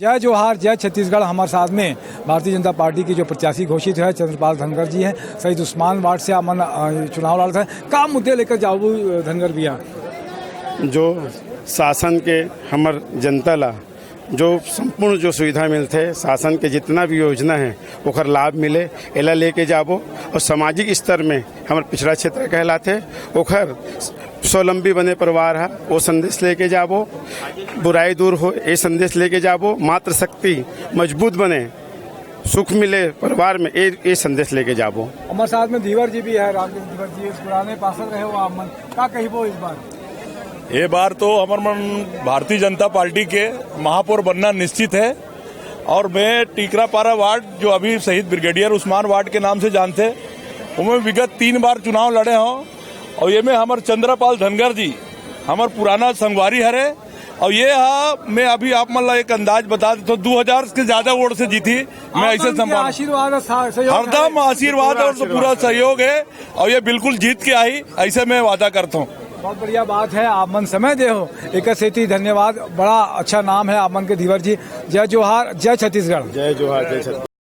जय जोहार जय छत्तीसगढ़। हमारे साथ में भारतीय जनता पार्टी की जो प्रत्याशी घोषित है चंद्रपाल धनगर जी हैं। शहीद उस्मान वार्ड से अमन चुनाव लड़ रहे हैं। का मुद्दे लेकर जाओ धनगर भैया? जो शासन के हमर जनता ला जो संपूर्ण जो सुविधा मिलते शासन के जितना भी योजना है ओकर लाभ मिले एला लेके जाबो। और सामाजिक स्तर में हमारे पिछड़ा क्षेत्र कहलाते ओकर स्वावलंबी बने परिवार है वो संदेश लेके जाबो। बुराई दूर हो ये संदेश लेके जाबो। मातृशक्ति मजबूत बने सुख मिले परिवार में ये संदेश लेके जाबो। हमारे साथ में धीवर जी भी है। रामकृष्ण धीवर जी पुराने पार्षद रहे हो आप मन का कहिबो इस बार? ये बार तो हमार मन भारतीय जनता पार्टी के महापौर बनना निश्चित है। और मैं टीकरापारा वार्ड जो अभी शहीद ब्रिगेडियर उस्मान वार्ड के नाम से जानते उनमें विगत 3 बार चुनाव लड़े हों। और ये में हमारे चंद्रपाल धनगर जी हमार पुराना संगवारी हरे। और ये मैं अभी आप मतलब एक अंदाज बता देता हूँ 2000 से ज्यादा वोट से जीती। मैं ऐसे संभाल आशीर्वाद हरदम आशीर्वाद और पूरा सहयोग है और ये बिल्कुल जीत के आई ऐसे मैं वादा करता हूँ। बहुत बढ़िया बात है। आप मन समय दे हो एक सेती धन्यवाद। बड़ा अच्छा नाम है आप मन के धीवर जी। जय जोहार जय छत्तीसगढ़। जय जोहार जय छत्तीसगढ़।